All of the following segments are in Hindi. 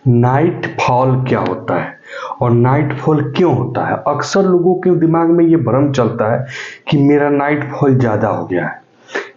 नाइट फॉल क्या होता है और नाइट फॉल क्यों होता है। अक्सर लोगों के दिमाग में ये भ्रम चलता है कि मेरा नाइट फॉल ज़्यादा हो गया है,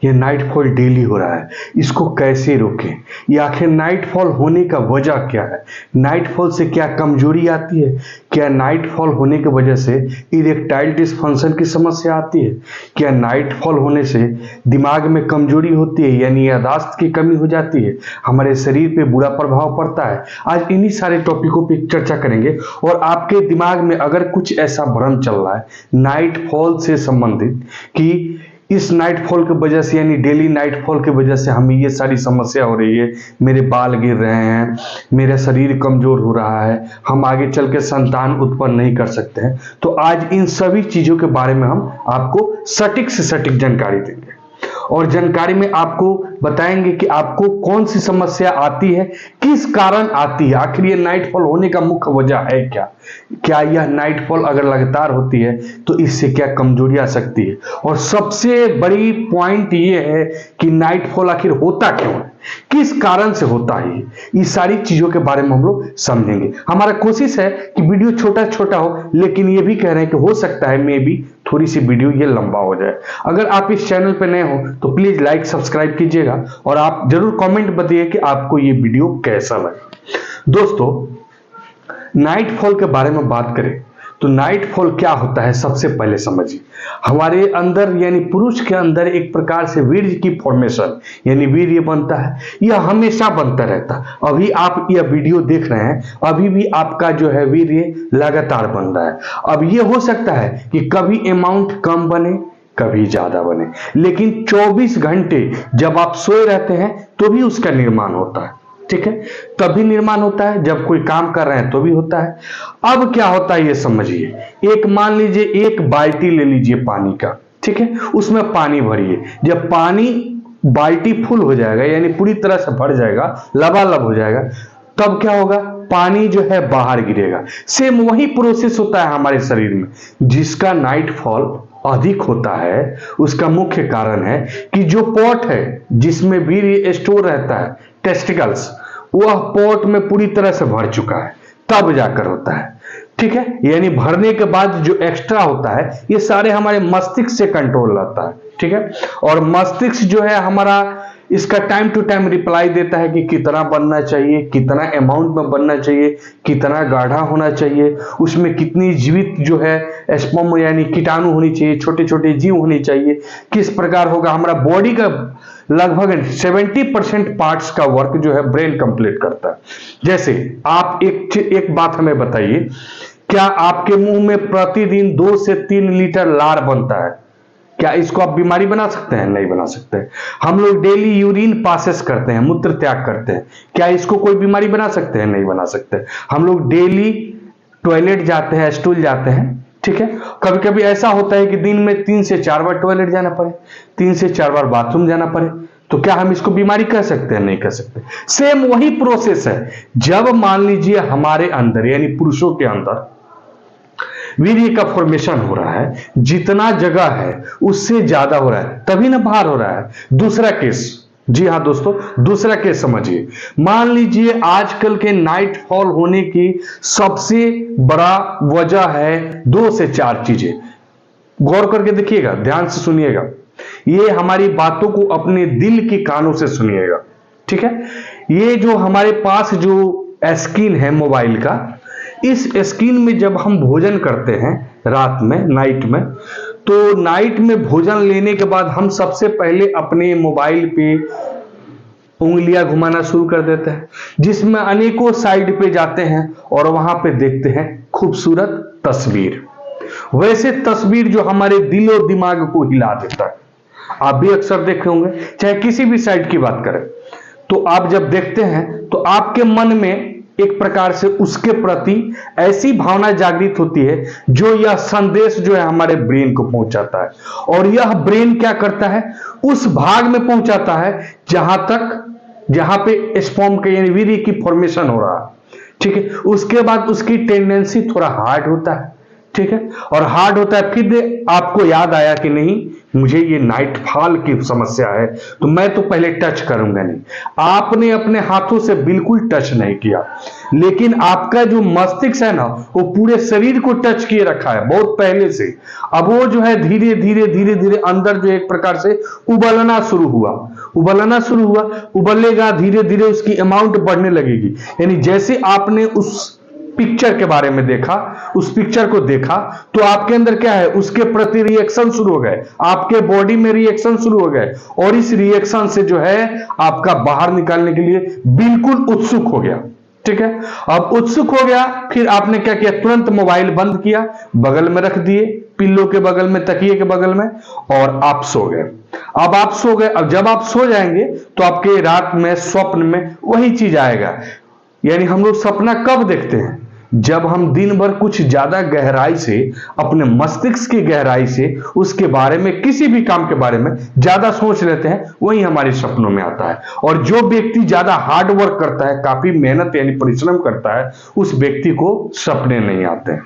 ये नाइट फॉल डेली हो रहा है, इसको कैसे रोकें, या आखिर नाइट फॉल होने का वजह क्या है, नाइट फॉल से क्या कमजोरी आती है, क्या नाइट फॉल होने की वजह से इरेक्टाइल डिसफंक्शन की समस्या आती है, क्या नाइट फॉल होने से दिमाग में कमजोरी होती है यानी याददाश्त की कमी हो जाती है, हमारे शरीर पे बुरा प्रभाव पड़ता है। आज इन्हीं सारे टॉपिकों पे चर्चा करेंगे और आपके दिमाग में अगर कुछ ऐसा भ्रम चल रहा है नाइट फॉल से संबंधित कि इस नाइट फॉल की वजह से यानी डेली नाइट फॉल की वजह से हमें ये सारी समस्या हो रही है, मेरे बाल गिर रहे हैं, मेरा शरीर कमजोर हो रहा है, हम आगे चल के संतान उत्पन्न नहीं कर सकते हैं, तो आज इन सभी चीजों के बारे में हम आपको सटीक से सटीक जानकारी देंगे और जानकारी में आपको बताएंगे कि आपको कौन सी समस्या आती है, किस कारण आती है, आखिर ये नाइट फॉल होने का मुख्य वजह है क्या यह नाइट फॉल अगर लगातार होती है तो इससे क्या कमजोरी आ सकती है, और सबसे बड़ी पॉइंट ये है कि नाइट फॉल आखिर होता क्यों है, किस कारण से होता है। इस सारी चीजों के बारे में हम लोग समझेंगे। हमारा कोशिश है कि वीडियो छोटा छोटा हो, लेकिन ये भी कह रहे हैं कि हो सकता है मे भी थोड़ी सी वीडियो ये लंबा हो जाए। अगर आप इस चैनल पर नए हो तो प्लीज लाइक सब्सक्राइब कीजिएगा और आप जरूर कमेंट बताइए कि आपको ये वीडियो कैसा लगा। दोस्तों, नाइट फॉल के बारे में बात करें तो नाइट फॉल क्या होता है सबसे पहले समझिए। हमारे अंदर यानी पुरुष के अंदर एक प्रकार से वीर्य की फॉर्मेशन यानी वीर्य बनता है, यह हमेशा बनता रहता है। अभी आप यह वीडियो देख रहे हैं, अभी भी आपका जो है वीर्य लगातार बन रहा है। अब यह हो सकता है कि कभी अमाउंट कम बने कभी ज्यादा बने, लेकिन 24 घंटे जब आप सोए रहते हैं तो भी उसका निर्माण होता है, ठीक है। तभी निर्माण होता है जब कोई काम कर रहे हैं तो भी होता है। अब क्या होता है ये समझिए। एक मान लीजिए एक बाल्टी ले लीजिए पानी का, ठीक है, उसमें पानी भरिए। जब पानी बाल्टी फुल हो जाएगा यानी पूरी तरह से भर जाएगा, लबालब हो जाएगा, तब क्या होगा, पानी जो है बाहर गिरेगा। सेम वही प्रोसेस होता है हमारे शरीर में। जिसका नाइट फॉल अधिक होता है उसका मुख्य कारण है कि जो पॉट है जिसमें वीर्य स्टोर रहता है, टेस्टिकल्स, वह पॉट में पूरी तरह से भर चुका है, तब जाकर होता है, ठीक है। यानी भरने के बाद जो एक्स्ट्रा होता है ये सारे हमारे मस्तिष्क से कंट्रोल रहता है, ठीक है। और मस्तिष्क जो है हमारा इसका टाइम टू टाइम रिप्लाई देता है कि कितना बनना चाहिए, कितना अमाउंट में बनना चाहिए, कितना गाढ़ा होना चाहिए, उसमें कितनी जीवित जो है स्पर्म यानी कीटाणु होनी चाहिए, छोटे छोटे जीव होने चाहिए, किस प्रकार होगा। हमारा बॉडी का लगभग 70% पार्ट्स का वर्क जो है ब्रेन कंप्लीट करता है। जैसे आप एक बात हमें बताइए, क्या आपके मुंह में प्रतिदिन 2 से 3 लीटर लार बनता है? क्या इसको आप बीमारी बना सकते हैं? नहीं बना सकते। हम लोग डेली यूरिन पासेस करते हैं, मूत्र त्याग करते हैं, क्या इसको कोई बीमारी बना सकते हैं? नहीं बना सकते। हम लोग डेली टॉयलेट जाते हैं, स्टूल जाते हैं, ठीक है। कभी कभी ऐसा होता है कि दिन में 3 से 4 बार टॉयलेट जाना पड़े, 3 से 4 बार बाथरूम जाना पड़े, तो क्या हम इसको बीमारी कह सकते हैं? नहीं कह सकते। सेम वही प्रोसेस है। जब मान लीजिए हमारे अंदर यानी पुरुषों के अंदर वीर्य का फॉर्मेशन हो रहा है, जितना जगह है उससे ज्यादा हो रहा है, तभी ना बाहर हो रहा है। दूसरा केस, जी हाँ दोस्तों, दूसरा केस समझिए। मान लीजिए आजकल के नाइट फॉल होने की सबसे बड़ा वजह है 2 से 4 चीजें। गौर करके देखिएगा, ध्यान से सुनिएगा, ये हमारी बातों को अपने दिल के कानों से सुनिएगा, ठीक है। ये जो हमारे पास जो स्क्रीन है मोबाइल का, इस स्क्रीन में जब हम भोजन करते हैं रात में, नाइट में, तो नाइट में भोजन लेने के बाद हम सबसे पहले अपने मोबाइल पे उंगलियां घुमाना शुरू कर देते हैं, जिसमें अनेकों साइड पे जाते हैं और वहां पे देखते हैं खूबसूरत तस्वीर। वैसे तस्वीर जो हमारे दिल और दिमाग को हिला देता है। आप भी अक्सर देखे होंगे, चाहे किसी भी साइड की बात करें, तो आप जब देखते हैं तो आपके मन में एक प्रकार से उसके प्रति ऐसी भावना जागृत होती है जो यह संदेश जो है हमारे ब्रेन को पहुंचाता है, और यह ब्रेन क्या करता है, उस भाग में पहुंचाता है जहां पे स्पर्म के यानी वीर्य की फॉर्मेशन हो रहा है, ठीक है। उसके बाद उसकी टेंडेंसी थोड़ा हार्ड होता है, ठीक है। और हार्ड होता है, फिर आपको याद आया कि नहीं मुझे ये नाइटफॉल की समस्या है तो मैं तो पहले टच करूंगा नहीं। आपने अपने हाथों से बिल्कुल टच नहीं किया, लेकिन आपका जो मस्तिष्क है ना वो पूरे शरीर को टच किए रखा है बहुत पहले से। अब वो जो है धीरे धीरे धीरे धीरे अंदर जो एक प्रकार से उबलना शुरू हुआ, उबलेगा धीरे धीरे, उसकी अमाउंट बढ़ने लगेगी। यानी जैसे आपने उस पिक्चर के बारे में देखा, उस पिक्चर को देखा तो आपके अंदर क्या है, उसके प्रति रिएक्शन शुरू हो गए, आपके बॉडी में रिएक्शन शुरू हो गए, और इस रिएक्शन से जो है आपका बाहर निकालने के लिए बिल्कुल उत्सुक हो गया। ठीक है, अब उत्सुक हो गया, फिर आपने क्या किया, तुरंत मोबाइल बंद किया, बगल में रख दिए, पिल्लो के बगल में, तकिए के बगल में, और आप सो गए। अब आप सो गए, अब जब आप सो जाएंगे तो आपके रात में स्वप्न में वही चीज आएगा। यानी हम लोग सपना कब देखते हैं, जब हम दिन भर कुछ ज्यादा गहराई से, अपने मस्तिष्क की गहराई से उसके बारे में, किसी भी काम के बारे में ज्यादा सोच लेते हैं, वही हमारे सपनों में आता है। और जो व्यक्ति ज्यादा हार्ड वर्क करता है, काफी मेहनत यानी परिश्रम करता है, उस व्यक्ति को सपने नहीं आते हैं।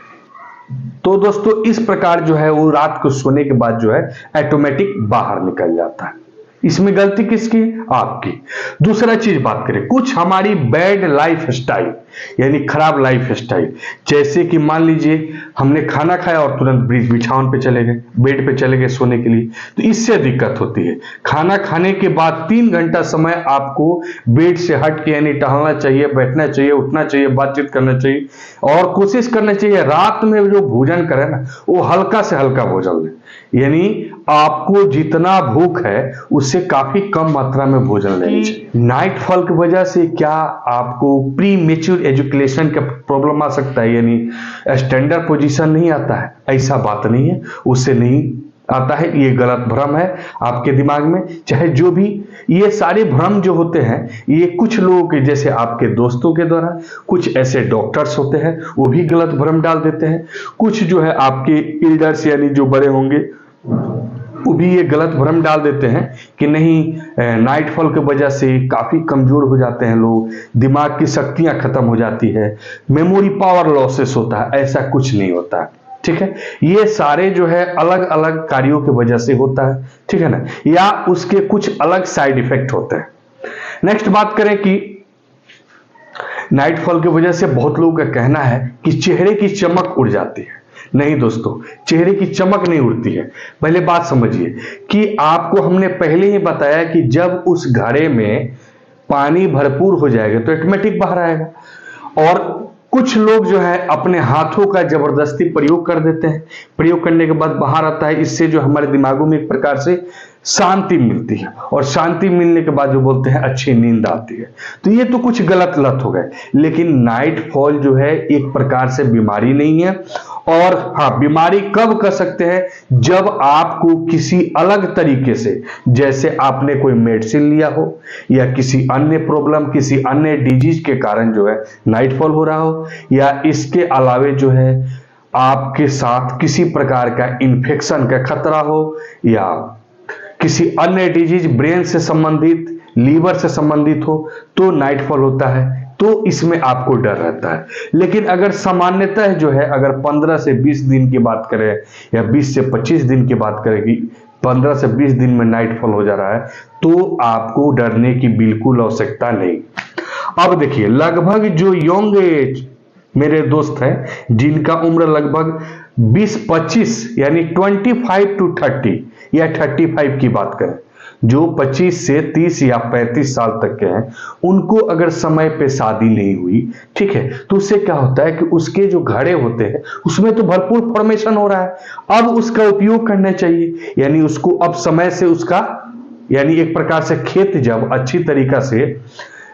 तो दोस्तों इस प्रकार जो है वो रात को सोने के बाद जो है ऑटोमेटिक बाहर निकल जाता है। इसमें गलती किसकी, आपकी। दूसरा चीज बात करें, कुछ हमारी बैड लाइफ स्टाइल यानी खराब लाइफ स्टाइल, जैसे कि मान लीजिए हमने खाना खाया और तुरंत बिछावन पे चले गए, बेड पे चले गए सोने के लिए, तो इससे दिक्कत होती है। खाना खाने के बाद 3 घंटा समय आपको बेड से हट के यानी टहलना चाहिए, बैठना चाहिए, उठना चाहिए, बातचीत करना चाहिए, और कोशिश करना चाहिए रात में जो भोजन करें ना वो हल्का से हल्का भोजन लें। यानी आपको जितना भूख है उससे काफी कम मात्रा में भोजन लेना चाहिए। नाइटफॉल की वजह से क्या आपको प्री मेच्योर एजुकेशन का प्रॉब्लम आ सकता है, यानी स्टैंडर्ड पोजीशन नहीं आता है, ऐसा बात नहीं है, उससे नहीं आता है, ये गलत भ्रम है आपके दिमाग में। चाहे जो भी ये सारे भ्रम जो होते हैं, ये कुछ लोगों के, जैसे आपके दोस्तों के द्वारा, कुछ ऐसे डॉक्टर्स होते हैं वो भी गलत भ्रम डाल देते हैं, कुछ जो है आपके एल्डर्स यानी जो बड़े होंगे वो भी ये गलत भ्रम डाल देते हैं कि नहीं नाइटफॉल की वजह से काफी कमजोर हो जाते हैं लोग, दिमाग की शक्तियां खत्म हो जाती है, मेमोरी पावर लॉसेस होता है। ऐसा कुछ नहीं होता है, ठीक है। ये सारे जो है अलग अलग कार्यों की वजह से होता है, ठीक है ना, या उसके कुछ अलग साइड इफेक्ट होते हैं। नेक्स्ट बात करें कि नाइटफॉल की वजह से बहुत लोगों का कहना है कि चेहरे की चमक उड़ जाती है। नहीं दोस्तों, चेहरे की चमक नहीं उड़ती है। पहले बात समझिए कि आपको हमने पहले ही बताया कि जब उस घड़े में पानी भरपूर हो जाएगा तो ऑटोमेटिक बाहर आएगा। और कुछ लोग जो है अपने हाथों का जबरदस्ती प्रयोग कर देते हैं, प्रयोग करने के बाद बाहर आता है, इससे जो हमारे दिमागों में एक प्रकार से शांति मिलती है, और शांति मिलने के बाद जो बोलते हैं अच्छी नींद आती है। तो ये तो कुछ गलत लत हो गए, लेकिन नाइटफॉल जो है एक प्रकार से बीमारी नहीं है। और हाँ, बीमारी कब कर सकते हैं, जब आपको किसी अलग तरीके से, जैसे आपने कोई मेडिसिन लिया हो या किसी अन्य प्रॉब्लम, किसी अन्य डिजीज के कारण जो है नाइटफॉल हो रहा हो, या इसके अलावे जो है आपके साथ किसी प्रकार का इन्फेक्शन का खतरा हो, या किसी अन्य डिजीज ब्रेन से संबंधित, लीवर से संबंधित हो, तो नाइटफॉल होता है, तो इसमें आपको डर रहता है। लेकिन अगर सामान्यतः जो है, अगर 15 से 20 दिन की बात करें या 20 से 25 दिन की बात करें कि 15 से 20 दिन में नाइटफॉल हो जा रहा है, तो आपको डरने की बिल्कुल आवश्यकता नहीं। अब देखिए, लगभग जो यंग एज मेरे दोस्त हैं जिनका उम्र लगभग 20-25 यानी 25 to 30 या 35 की बात करें, जो 25 से 30 या 35 साल तक के हैं, उनको अगर समय पे शादी नहीं हुई, ठीक है, तो उससे क्या होता है कि उसके जो घड़े होते हैं उसमें तो भरपूर फॉर्मेशन हो रहा है। अब उसका उपयोग करना चाहिए, यानी उसको अब समय से उसका, यानी एक प्रकार से खेत जब अच्छी तरीका से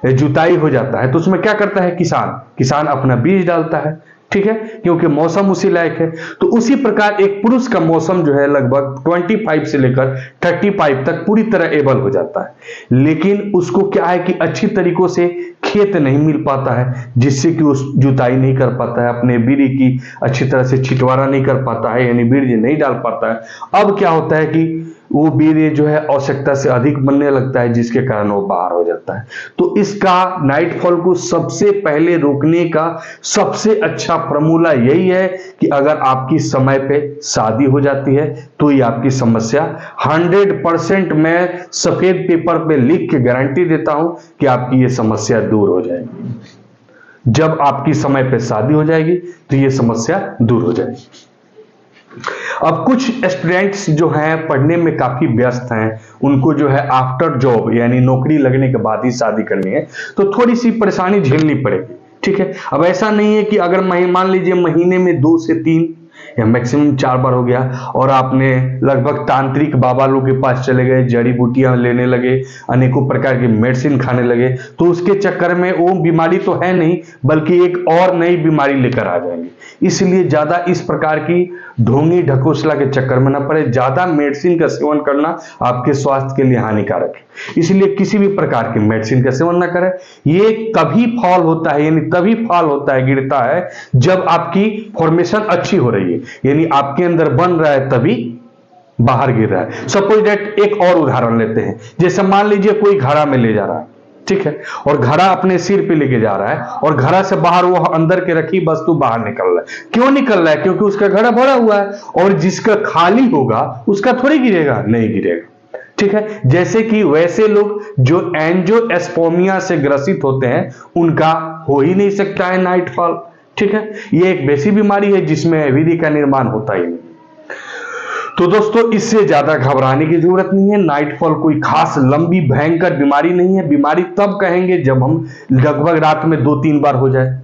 जुताई हो जाता है तो उसमें क्या करता है किसान अपना बीज डालता है, ठीक है, क्योंकि मौसम उसी लायक है। तो उसी प्रकार एक पुरुष का मौसम जो है लगभग 25 से लेकर 35 तक पूरी तरह एबल हो जाता है, लेकिन उसको क्या है कि अच्छी तरीकों से खेत नहीं मिल पाता है, जिससे कि उस जुताई नहीं कर पाता है, अपने बीड़ी की अच्छी तरह से छिटवारा नहीं कर पाता है, यानी बीज नहीं डाल पाता है। अब क्या होता है कि वो वीर्य जो है आवश्यकता से अधिक बनने लगता है, जिसके कारण वो बाहर हो जाता है। तो इसका नाइटफॉल को सबसे पहले रोकने का सबसे अच्छा फॉर्मूला यही है कि अगर आपकी समय पे शादी हो जाती है तो ये आपकी समस्या 100% मैं सफेद पेपर पे लिख के गारंटी देता हूं कि आपकी ये समस्या दूर हो जाएगी। जब आपकी समय पे शादी हो जाएगी तो ये समस्या दूर हो जाएगी। अब कुछ स्टूडेंट्स जो हैं पढ़ने में काफी व्यस्त हैं, उनको जो है आफ्टर जॉब यानी नौकरी लगने के बाद ही शादी करनी है, तो थोड़ी सी परेशानी झेलनी पड़ेगी। ठीक है, अब ऐसा नहीं है कि अगर मान लीजिए महीने में 2 से 3 या मैक्सिमम 4 बार हो गया और आपने लगभग तांत्रिक बाबा लोग के पास चले गए, जड़ी बूटियां लेने लगे, अनेकों प्रकार की मेडिसिन खाने लगे, तो उसके चक्कर में वो बीमारी तो है नहीं बल्कि एक और नई बीमारी लेकर आ जाएंगे। इसलिए ज्यादा इस प्रकार की ढोंगी ढकोसला के चक्कर में ना पड़े। ज्यादा मेडिसिन का सेवन करना आपके स्वास्थ्य के लिए हानिकारक है, इसलिए किसी भी प्रकार की मेडिसिन का सेवन ना करें। ये तभी फॉल होता है, यानी तभी फॉल होता है, गिरता है जब आपकी फॉर्मेशन अच्छी हो रही है, यानी आपके अंदर बन रहा है तभी बाहर गिर रहा है। सपोज दैट एक और उदाहरण लेते हैं, जैसे मान लीजिए कोई घड़ा में ले जा रहा है, ठीक है, और घड़ा अपने सिर पे लेके जा रहा है और घड़ा से बाहर वो अंदर के रखी वस्तु बाहर निकल रहा है। क्यों निकल रहा है? क्योंकि उसका घड़ा भरा हुआ है, और जिसका खाली होगा उसका थोड़ी गिरेगा, नहीं गिरेगा। ठीक है, जैसे कि वैसे लोग जो एंजियोस्पर्मिया से ग्रसित होते हैं उनका हो ही नहीं सकता है नाइटफॉल। ठीक है, ये एक वैसी बीमारी है जिसमें वीर्य का निर्माण होता ही नहीं। तो दोस्तों, इससे ज्यादा घबराने की जरूरत नहीं है। नाइटफॉल कोई खास लंबी भयंकर बीमारी नहीं है। बीमारी तब कहेंगे जब हम लगभग रात में 2-3 बार हो जाए।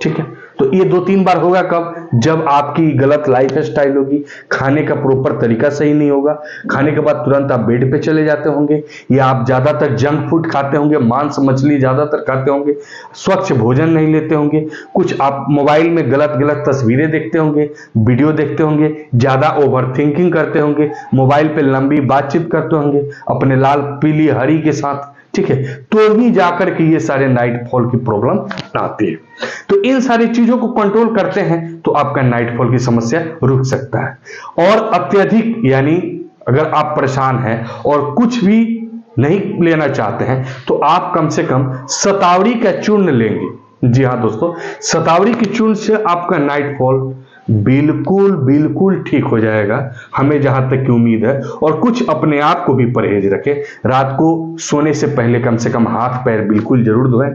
ठीक है, तो ये 2-3 बार होगा कब? जब आपकी गलत लाइफ स्टाइल होगी, खाने का प्रॉपर तरीका सही नहीं होगा, खाने के बाद तुरंत आप बेड पे चले जाते होंगे, या आप ज्यादातर जंक फूड खाते होंगे, मांस मछली ज्यादातर खाते होंगे, स्वच्छ भोजन नहीं लेते होंगे, कुछ आप मोबाइल में गलत गलत तस्वीरें देखते होंगे, वीडियो देखते होंगे, ज्यादा ओवर थिंकिंग करते होंगे, मोबाइल पे लंबी बातचीत करते होंगे अपने लाल पीली हरी के साथ। ठीक है, तो ही जाकर के ये सारे नाइटफॉल की प्रॉब्लम आती है। तो इन सारी चीजों को कंट्रोल करते हैं तो आपका नाइटफॉल की समस्या रुक सकता है। और अत्यधिक यानी अगर आप परेशान हैं और कुछ भी नहीं लेना चाहते हैं तो आप कम से कम शतावरी का चूर्ण लेंगे। जी हां दोस्तों, शतावरी के चूर्ण से आपका नाइटफॉल बिल्कुल बिल्कुल ठीक हो जाएगा, हमें जहां तक की उम्मीद है। और कुछ अपने आप को भी परहेज रखें। रात को सोने से पहले कम से कम हाथ पैर बिल्कुल जरूर धोएं।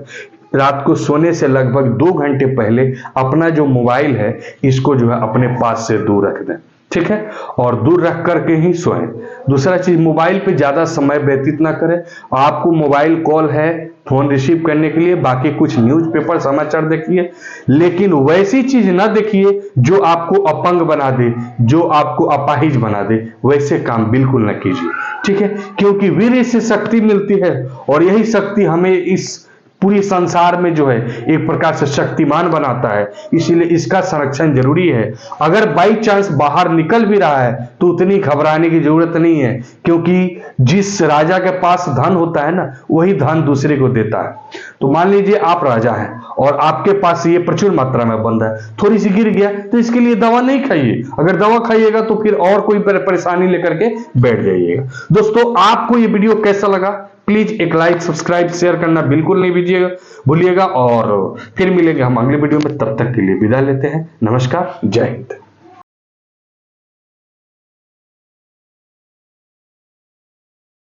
रात को सोने से लगभग 2 घंटे पहले अपना जो मोबाइल है इसको जो है अपने पास से दूर रख दें। ठीक है, और दूर रख करके ही सोएं। दूसरा चीज, मोबाइल पे ज्यादा समय व्यतीत ना करें। आपको मोबाइल कॉल है फोन रिसीव करने के लिए, बाकी कुछ न्यूज़पेपर समाचार देखिए, लेकिन वैसी चीज ना देखिए जो आपको अपंग बना दे, जो आपको अपाहिज बना दे। वैसे काम बिल्कुल ना कीजिए। ठीक है, क्योंकि वीर्य से शक्ति मिलती है और यही शक्ति हमें इस पूरी संसार में जो है एक प्रकार से शक्तिमान बनाता है, इसीलिए इसका संरक्षण जरूरी है। अगर बाई चांस बाहर निकल भी रहा है तो उतनी घबराने की जरूरत नहीं है, क्योंकि जिस राजा के पास धन होता है ना, वही धन दूसरे को देता है। तो मान लीजिए आप राजा हैं और आपके पास ये प्रचुर मात्रा में बंद है, थोड़ी सी गिर गया तो इसके लिए दवा नहीं खाइए। अगर दवा खाइएगा तो फिर और कोई परेशानी लेकर के बैठ जाइएगा। दोस्तों, आपको ये वीडियो कैसा लगा? प्लीज एक लाइक सब्सक्राइब शेयर करना बिल्कुल नहीं भूलिएगा। और फिर मिलेंगे हम अगले वीडियो में, तब तक के लिए विदा लेते हैं। नमस्कार, जय हिंद।